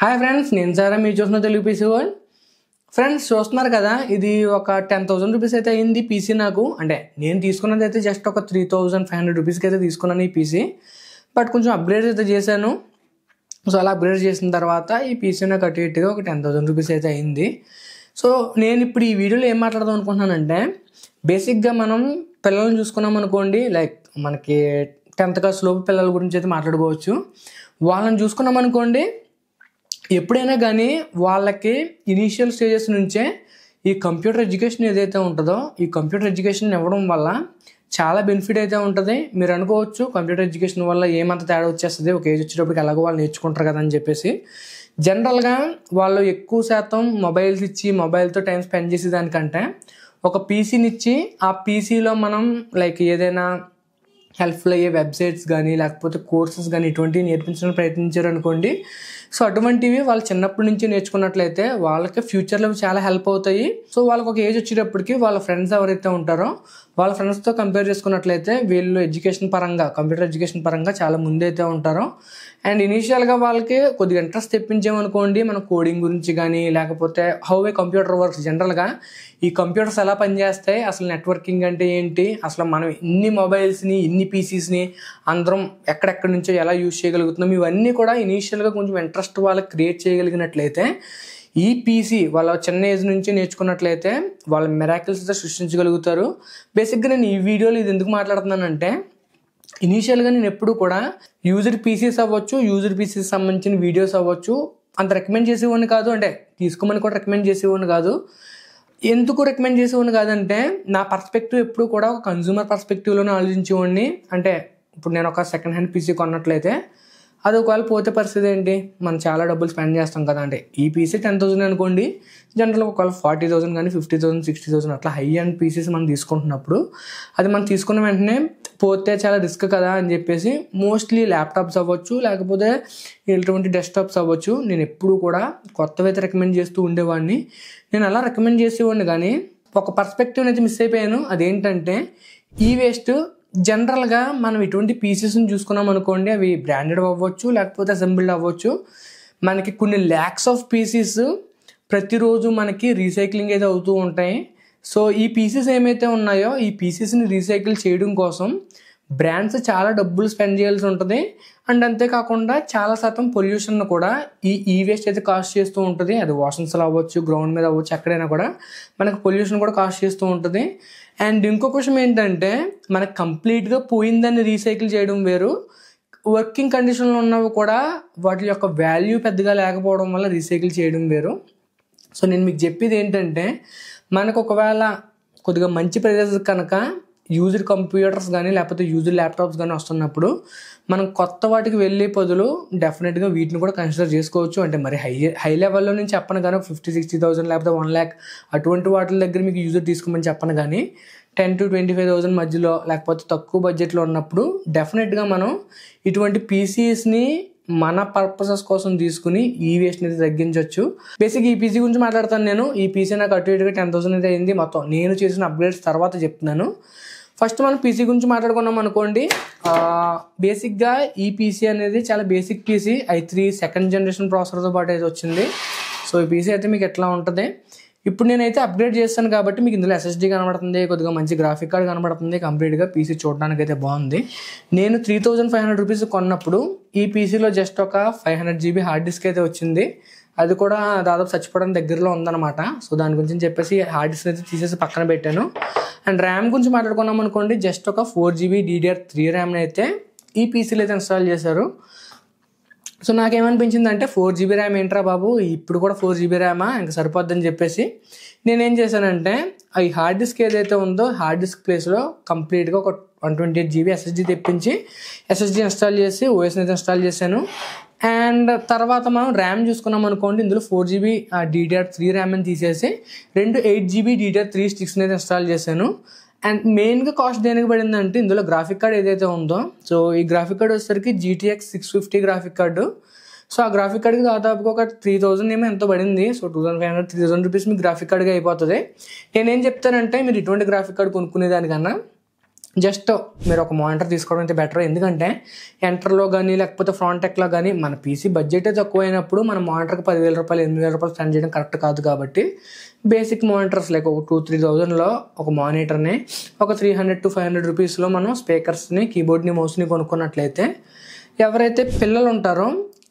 Hi friends, నేను సారా మీరు చూసిన తెలుగు పీసీ వరల్డ్. ఫ్రెండ్స్ చూస్తున్నారు కదా, ఇది ఒక 10,000 రూపీస్ అయితే అయింది పీసీ నాకు. అంటే నేను తీసుకున్నది అయితే జస్ట్ ఒక 3,500 రూపీస్కి అయితే తీసుకున్నాను ఈ పీసీ. బట్ కొంచెం అప్గ్రేడ్ అయితే చేశాను. సో అలా అప్గ్రేడ్ చేసిన తర్వాత ఈ పీసీ నాకు అటు ఇటుగా ఒక 10,000 రూపీస్ అయితే అయింది. సో నేను ఇప్పుడు ఈ వీడియోలో ఏం మాట్లాడదాం అనుకుంటున్నానంటే, బేసిక్గా మనం పిల్లల్ని చూసుకున్నాం అనుకోండి, లైక్ మనకి 10th క్లాస్ లోపు పిల్లల గురించి అయితే మాట్లాడుకోవచ్చు. వాళ్ళని చూసుకున్నాం అనుకోండి, ఎప్పుడైనా కానీ వాళ్ళకి ఇనీషియల్ స్టేజెస్ నుంచే ఈ కంప్యూటర్ ఎడ్యుకేషన్ ఏదైతే ఉంటుందో, ఈ కంప్యూటర్ ఎడ్యుకేషన్ ఇవ్వడం వల్ల చాలా బెనిఫిట్ అయితే ఉంటుంది. మీరు అనుకోవచ్చు కంప్యూటర్ ఎడ్యుకేషన్ వల్ల ఏమంత తేడా వచ్చేస్తుంది, ఒక ఏజ్ వచ్చేటప్పటికి ఎలాగో వాళ్ళు నేర్చుకుంటారు కదా అని చెప్పేసి. జనరల్గా వాళ్ళు ఎక్కువ శాతం మొబైల్స్ ఇచ్చి మొబైల్తో టైం స్పెండ్ చేసే దానికంటే ఒక పీసీని ఇచ్చి ఆ పీసీలో మనం లైక్ ఏదైనా హెల్ప్ఫుల్ అయ్యే వెబ్సైట్స్ కానీ లేకపోతే కోర్సెస్ కానీ ఇటువంటివి నేర్పించడానికి ప్రయత్నించారు అనుకోండి. సో అటువంటివి వాళ్ళు చిన్నప్పటి నుంచి నేర్చుకున్నట్లయితే వాళ్ళకి ఫ్యూచర్లో చాలా హెల్ప్ అవుతాయి. సో వాళ్ళకి ఒక ఏజ్ వచ్చేటప్పటికి వాళ్ళ ఫ్రెండ్స్ ఎవరైతే ఉంటారో వాళ్ళ ఫ్రెండ్స్తో కంపేర్ చేసుకున్నట్లయితే వీళ్ళు ఎడ్యుకేషన్ పరంగా, కంప్యూటర్ ఎడ్యుకేషన్ పరంగా చాలా ముందైతే ఉంటారో. అండ్ ఇనీషియల్గా వాళ్ళకి కొద్దిగా ఇంట్రెస్ట్ తెప్పించామనుకోండి, మన కోడింగ్ గురించి కానీ లేకపోతే హౌ ఏ కంప్యూటర్ వర్క్స్, జనరల్గా ఈ కంప్యూటర్స్ ఎలా పనిచేస్తాయి, అసలు నెట్వర్కింగ్ అంటే ఏంటి, అసలు మనం ఇన్ని మొబైల్స్ని ఇన్ని పీసీస్ని అందరం ఎక్కడెక్కడి నుంచో ఎలా యూజ్ చేయగలుగుతున్నాం, ఇవన్నీ కూడా ఇనీషియల్గా కొంచెం ఇంట్రెస్ట్ వాళ్ళకి క్రియేట్ చేయగలిగినట్లయితే ఈ పీసీ వాళ్ళ చిన్న ఏజ్ నుంచి నేర్చుకున్నట్లయితే వాళ్ళ మిరాకిల్స్ అయితే సృష్టించగలుగుతారు. బేసిక్గా నేను ఈ వీడియోలో ఇది ఎందుకు మాట్లాడుతున్నానంటే, ఇనీషియల్గా నేను ఎప్పుడు కూడా యూజర్ పీసీస్ అవ్వచ్చు, యూజర్ పీసీస్ సంబంధించిన వీడియోస్ అవ్వచ్చు అంత రికమెండ్ చేసేవాడిని కాదు. అంటే తీసుకోమని కూడా రికమెండ్ చేసేవాడిని కాదు. ఎందుకు రికమెండ్ చేసేవాడిని కాదంటే, నా పర్స్పెక్టివ్ ఎప్పుడు కూడా ఒక కన్జ్యూమర్ పర్స్పెక్టివ్లోనే ఆలోచించేవాడిని. అంటే ఇప్పుడు నేను ఒక సెకండ్ హ్యాండ్ పీసీ కొన్నట్లయితే అది ఒకవేళ పోతే పరిస్థితి ఏంటి, మనం చాలా డబ్బులు స్పెండ్ చేస్తాం కదా. అంటే ఈ పీసీ 10,000 అనుకోండి, జనరల్గా ఒకవేళ 40,000 కానీ 50,000 60,000 అట్లా హై అండ్ పీసీస్ మనం తీసుకుంటున్నప్పుడు అది మనం తీసుకున్న వెంటనే పోతే చాలా రిస్క్ కదా అని చెప్పేసి మోస్ట్లీ ల్యాప్టాప్స్ అవ్వచ్చు లేకపోతే ఎటువంటి డెస్క్టాప్స్ అవ్వచ్చు నేను ఎప్పుడు కూడా కొత్తవి అయితే రికమెండ్ చేస్తూ ఉండేవాడిని. నేను అలా రికమెండ్ చేసేవాడిని కానీ ఒక పర్స్పెక్టివ్ అయితే మిస్ అయిపోయాను. అదేంటంటే ఈ వేస్ట్. జనరల్గా మనం ఇటువంటి పీసెస్ని చూసుకున్నాం అనుకోండి, అవి బ్రాండెడ్ అవ్వచ్చు లేకపోతే అసెంబ్ల్డ్ అవ్వచ్చు. మనకి కొన్ని ల్యాక్స్ ఆఫ్ పీసెస్ ప్రతిరోజు మనకి రీసైక్లింగ్ అయితే అవుతూ ఉంటాయి. సో ఈ పీసెస్ ఏమైతే ఉన్నాయో ఈ పీసెస్ని రీసైకిల్ చేయడం కోసం బ్రాండ్స్ చాలా డబ్బులు స్పెండ్ చేయాల్సి ఉంటుంది. అండ్ అంతేకాకుండా చాలా శాతం పొల్యూషన్ కూడా ఈ వేస్ట్ అయితే కాస్ట్ చేస్తూ ఉంటుంది. అది వాషన్స్లో అవ్వచ్చు, గ్రౌండ్ మీద అవ్వచ్చు, ఎక్కడైనా కూడా మనకు పొల్యూషన్ కూడా కాస్ట్ చేస్తూ ఉంటుంది. అండ్ ఇంకొక విషయం ఏంటంటే, మనకు కంప్లీట్గా పోయిందాన్ని రీసైకిల్ చేయడం వేరు, వర్కింగ్ కండిషన్లో ఉన్నవి కూడా వాటి యొక్క వాల్యూ పెద్దగా లేకపోవడం వల్ల రీసైకిల్ చేయడం వేరు. సో నేను మీకు చెప్పేది ఏంటంటే, మనకు ఒకవేళ కొద్దిగా మంచి ప్రదేశం కనుక యూజర్ కంప్యూటర్స్ కానీ లేకపోతే యూజర్ ల్యాప్టాప్స్ కానీ వస్తున్నప్పుడు మనం కొత్త వాటికి వెళ్ళే బదులు డెఫినెట్గా వీటిని కూడా కన్సిడర్ చేసుకోవచ్చు. అంటే మరి హై లెవెల్లో నుంచి చెప్పను కానీ 50,000-60,000 లేకపోతే 1,00,000 అటువంటి వాటి దగ్గర మీకు యూజర్ తీసుకోమని చెప్పను కానీ 10,000-25,000 మధ్యలో లేకపోతే తక్కువ బడ్జెట్లో ఉన్నప్పుడు డెఫినెట్గా మనం ఇటువంటి పీసీస్ని మన పర్పసెస్ కోసం తీసుకుని ఈ వేస్ట్ని అయితే తగ్గించవచ్చు. బేసిక్ ఈ పీసీ గురించి మాట్లాడతాను నేను. ఈ పీసీ నాకు అటు ఇటుగా 10,000 అయితే అయింది. మొత్తం నేను చేసిన అప్గ్రేడ్స్ తర్వాత చెప్తున్నాను. ఫస్ట్ మనం పీసీ గురించి మాట్లాడుకున్నాం అనుకోండి. బేసిక్గా ఈ పీసీ అనేది చాలా basic PC, i3 second generation ప్రాసెసర్తో పాటు అయితే వచ్చింది. సో ఈ పీసీ అయితే మీకు ఎట్లా ఉంటుంది, ఇప్పుడు నేనైతే అప్గ్రేడ్ చేస్తాను కాబట్టి మీకు ఇందులో SSD కనబడుతుంది, కొద్దిగా మంచి గ్రాఫిక్ కార్డ్ కనబడుతుంది. కంప్లీట్గా పీసీ చూడడానికి అయితే బాగుంది. నేను 3,500 రూపీస్ కొన్నప్పుడు ఈ పీసీలో జస్ట్ ఒక 500 GB హార్డ్ డిస్క్ అయితే వచ్చింది. అది కూడా దాదాపు చచ్చిపోవడానికి దగ్గరలో ఉందన్నమాట. సో దాని గురించి చెప్పేసి హార్డ్ డిస్క్ అయితే తీసేసి పక్కన పెట్టాను. అండ్ ర్యామ్ గురించి మాట్లాడుకున్నాం అనుకోండి, జస్ట్ ఒక 4 GB DDR3 ర్యామ్ని అయితే ఈ పీసీలో అయితే ఇన్స్టాల్ చేశారు. సో నాకేమనిపించింది అంటే 4 GB ర్యామ్ ఏంట్రా బాబు, ఇప్పుడు కూడా 4 GB ర్యామా, ఇంకా సరిపోద్దని చెప్పేసి నేనేం చేశానంటే ఈ హార్డ్ డిస్క్ ఏదైతే ఉందో హార్డ్ డిస్క్ ప్లేస్లో కంప్లీట్గా ఒక 128 GB SSD తెప్పించి SSD ఇన్స్టాల్ చేసి OSని అయితే ఇన్స్టాల్ చేశాను. అండ్ తర్వాత మనం ర్యామ్ చూసుకున్నాం అనుకోండి, ఇందులో 4 GB DDR3 ర్యామ్ అని తీసేసి 8 GB DDR3 స్టిక్స్ని అయితే ఇన్స్టాల్ చేశాను. అండ్ మెయిన్గా కాస్ట్ దేనికి పడిందంటే, ఇందులో గ్రాఫిక్ కార్డ్ ఏదైతే ఉందో, సో ఈ గ్రాఫిక్ కార్డ్ వచ్చేసరికి GTX 650 గ్రాఫిక్ కార్డు. సో ఆ గ్రాఫిక్ కార్డ్కి దాదాపుగా ఒక 3,000 ఏమో ఎంతో పడింది. సో 2,500-3,000 రూపీస్ మీకు గ్రాఫిక్ కార్డ్గా అయిపోతుంది. నేనేం చెప్తానంటే, మీరు ఇటువంటి గ్రాఫిక్ కార్డ్ కొనుక్కునేదానికన్నా జస్ట్ మీరు ఒక మానిటర్ తీసుకోవడం అయితే బెటర్. ఎందుకంటే ఎంటర్లో కానీ లేకపోతే ఫ్రాంటెక్లో కానీ మన పీసీ బడ్జెటే తక్కువైనప్పుడు మన మానిటర్కి 10,000 రూపాయలు 8,000 రూపాయలు స్పెండ్ చేయడం కరెక్ట్ కాదు. కాబట్టి బేసిక్ మానిటర్స్ లైక్ ఒక 2,000-3,000లో ఒక మానిటర్ని, ఒక 300 to 500 రూపీస్లో మనం స్పీకర్స్ని, కీబోర్డ్ని, మౌస్ని కొనుక్కున్నట్లయితే ఎవరైతే పిల్లలు ఉంటారో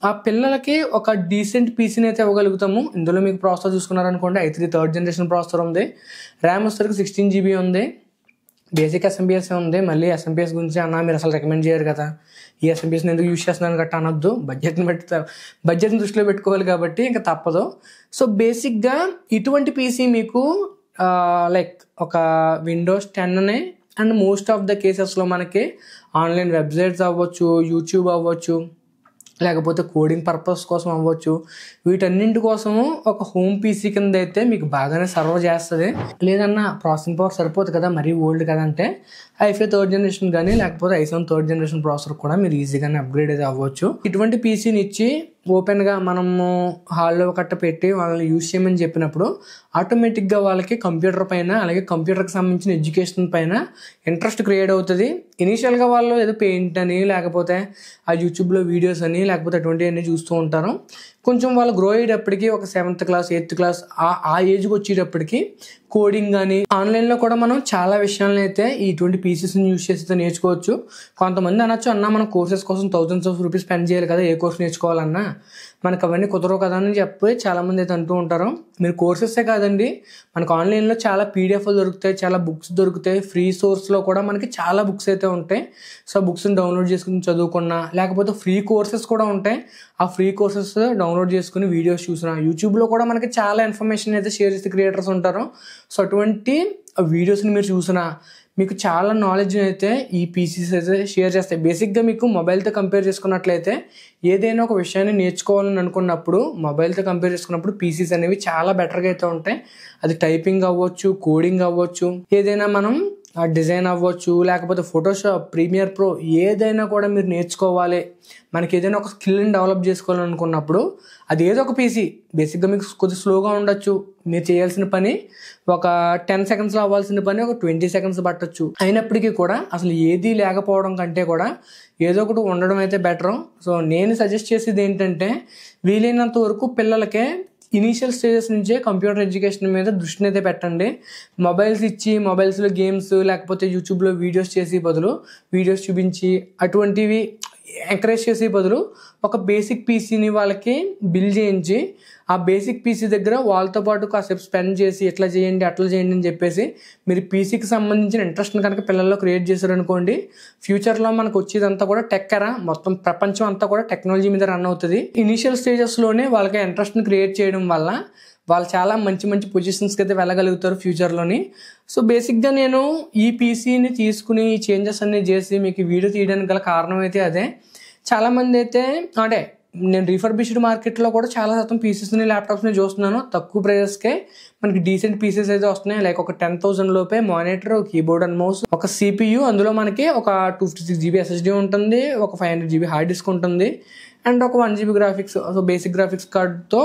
ఆ పిల్లలకి ఒక డీసెంట్ పీసీని అయితే ఇవ్వగలుగుతాము. ఇందులో మీకు ప్రాసెసర్ చూసుకున్నారనుకోండి, i3 థర్డ్ జనరేషన్ ప్రాసెసర్ ఉంది, ర్యామ్ వచ్చేసరికి 16 GB ఉంది, బేసిక్ ఎస్ఎంబిఎస్ ఉంది. మళ్ళీ ఎస్ఎంబిఎస్ గురించి అన్న మీరు అసలు రికమెండ్ చేయరు కదా, ఈ ఎస్ఎంబిఎస్ని ఎందుకు యూజ్ చేస్తున్నాను గట్టా అనొద్దు, బడ్జెట్ని దృష్టిలో పెట్టుకోవాలి కాబట్టి ఇంకా తప్పదు. సో బేసిక్గా ఇటువంటి పీసీ మీకు లైక్ ఒక Windows 10 and most of the కేసెస్లో మనకి ఆన్లైన్ వెబ్సైట్స్ అవ్వచ్చు, యూట్యూబ్ అవ్వచ్చు, లేకపోతే కోడింగ్ పర్పస్ కోసం అవ్వచ్చు, వీటన్నింటి కోసము ఒక హోమ్ పీసీ కింద అయితే మీకు బాగానే సర్వ్ చేస్తుంది. లేదన్నా ప్రాసెసింగ్ పవర్ సరిపోతుంది కదా, మరీ ఓల్డ్ కదా అంటే i5 థర్డ్ జనరేషన్ కానీ లేకపోతే i7 థర్డ్ జనరేషన్ ప్రాసెసర్ కూడా మీరు ఈజీగానే అప్గ్రేడ్ అయితే అవ్వచ్చు. ఇటువంటి పీసీని ఇచ్చి ఓపెన్గా మనము హాల్లో కట్ట పెట్టి వాళ్ళని యూజ్ చేయమని చెప్పినప్పుడు ఆటోమేటిక్గా వాళ్ళకి కంప్యూటర్ పైన అలాగే కంప్యూటర్కి సంబంధించిన ఎడ్యుకేషన్ పైన ఇంట్రెస్ట్ క్రియేట్ అవుతుంది. ఇనీషియల్గా వాళ్ళు ఏదో పెయింట్ అని లేకపోతే ఆ యూట్యూబ్లో వీడియోస్ అని లేకపోతే అటువంటివన్నీ చూస్తూ ఉంటారు. కొంచెం వాళ్ళు గ్రో అయ్యేటప్పటికి ఒక 7th క్లాస్ 8th క్లాస్ ఆ ఏజ్కి వచ్చేటప్పటికి కోడింగ్ కానీ ఆన్లైన్లో కూడా మనం చాలా విషయాలను అయితే ఇటువంటి పీసీస్ని యూజ్ చేసి నేర్చుకోవచ్చు. కొంతమంది అనొచ్చు, అన్న మనం కోర్సెస్ కోసం thousands of rupees స్పెండ్ చేయాలి కదా, ఏ కోర్స్ నేర్చుకోవాలన్నా మనకు అవన్నీ కుదరవు కదా అని చెప్పి చాలామంది అయితే అంటూ ఉంటారు. మీరు కోర్సెసే కాదండి, మనకు ఆన్లైన్లో చాలా పీడిఎఫ్లు దొరుకుతాయి, చాలా బుక్స్ దొరుకుతాయి, ఫ్రీ సోర్స్లో కూడా మనకి చాలా బుక్స్ అయితే ఉంటాయి. సో బుక్స్ని డౌన్లోడ్ చేసుకుని చదువుకున్నా లేకపోతే ఫ్రీ కోర్సెస్ కూడా ఉంటాయి, ఆ ఫ్రీ కోర్సెస్ డౌన్లోడ్ చేసుకుని వీడియోస్ చూసినా యూట్యూబ్లో కూడా మనకి చాలా ఇన్ఫర్మేషన్ అయితే షేర్ చేసే క్రియేటర్స్ ఉంటారు. సో అటువంటి వీడియోస్ని మీరు చూసినా మీకు చాలా నాలెడ్జ్ అయితే ఈ పీసీస్ అయితే షేర్ చేస్తాయి. బేసిక్గా మీకు మొబైల్తో కంపేర్ చేసుకున్నట్లయితే ఏదైనా ఒక విషయాన్ని నేర్చుకోవాలని అనుకున్నప్పుడు మొబైల్తో కంపేర్ చేసుకున్నప్పుడు పీసీస్ అనేవి చాలా బెటర్గా అయితే ఉంటాయి. అది టైపింగ్ అవ్వచ్చు, కోడింగ్ అవ్వచ్చు, ఏదైనా మనం డిజైన్ అవ్వచ్చు, లేకపోతే ఫోటోషాప్, ప్రీమియర్ ప్రో ఏదైనా కూడా మీరు నేర్చుకోవాలి, మనకి ఏదైనా ఒక స్కిల్ని డెవలప్ చేసుకోవాలనుకున్నప్పుడు అది ఏదో ఒక పీసీ బేసిక్గా మీకు కొద్దిగా స్లోగా ఉండొచ్చు, మీరు చేయాల్సిన పని ఒక 10 secondsలో అవ్వాల్సిన పని ఒక 20 seconds పట్టొచ్చు. అయినప్పటికీ కూడా అసలు ఏది లేకపోవడం కంటే కూడా ఏదో ఒకటి ఉండడం అయితే బెటరు. సో నేను సజెస్ట్ చేసేది ఏంటంటే వీలైనంత వరకు పిల్లలకే ఇనీషియల్ స్టేజెస్ నుంచే కంప్యూటర్ ఎడ్యుకేషన్ మీద దృష్టిని అయితే పెట్టండి. మొబైల్స్ ఇచ్చి మొబైల్స్లో గేమ్స్ లేకపోతే యూట్యూబ్లో వీడియోస్ చేసే బదులు, వీడియోస్ చూపించి అటువంటివి ఎంకరేజ్ చేసే బదులు ఒక బేసిక్ పీసీని వాళ్ళకి బిల్డ్ చేయించి ఆ బేసిక్ పీసీ దగ్గర వాళ్ళతో పాటు కాసేపు స్పెండ్ చేసి ఎట్లా చేయండి అట్లా చేయండి అని చెప్పేసి మీరు పీసీకి సంబంధించిన ఇంట్రెస్ట్ని కనుక పిల్లల్లో క్రియేట్ చేశారనుకోండి, ఫ్యూచర్లో మనకు వచ్చేదంతా కూడా టెక్ ఎరా, మొత్తం ప్రపంచం అంతా కూడా టెక్నాలజీ మీద రన్ అవుతుంది. ఇనీషియల్ స్టేజెస్లోనే వాళ్ళకి ఇంట్రెస్ట్ని క్రియేట్ చేయడం వల్ల వాళ్ళు చాలా మంచి మంచి పొజిషన్స్కి అయితే వెళ్ళగలుగుతారు ఫ్యూచర్లోని. సో బేసిక్గా నేను ఈ పీసీని తీసుకుని ఈ చేంజెస్ అన్నీ చేసి మీకు వీడియో తీయడానికి గల కారణం అయితే అదే. చాలామంది అయితే అంటే నేను రీఫర్బిష్డ్ మార్కెట్లో కూడా చాలా శాతం పీసెస్ని ల్యాప్టాప్స్ని చూస్తున్నాను, తక్కువ ప్రైజెస్కే మనకి డీసెంట్ పీసెస్ అయితే వస్తున్నాయి. లైక్ ఒక 10,000 లోపే మానిటర్, కీబోర్డ్ అండ్ మౌస్, ఒక CPU, అందులో మనకి ఒక 256 GB SSD ఉంటుంది, ఒక 500 GB హార్డ్ డిస్క్ ఉంటుంది అండ్ ఒక 1 GB graphics. So basic graphics కార్డ్తో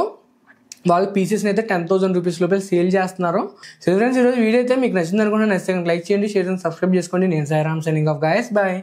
వాళ్ళు పీసెస్ని అయితే 10,000 రూపీస్ లోపల సేల్ చేస్తున్నారు. సో ఫ్రెండ్స్, ఈరోజు వీడియో అయితే మీకు నచ్చింది అనుకుంటే నచ్చితే లైక్ చేయండి, షేర్ చేయండి, సబ్స్క్రైబ్ చేసుకోండి. నేను Sairam, signing off guys, bye.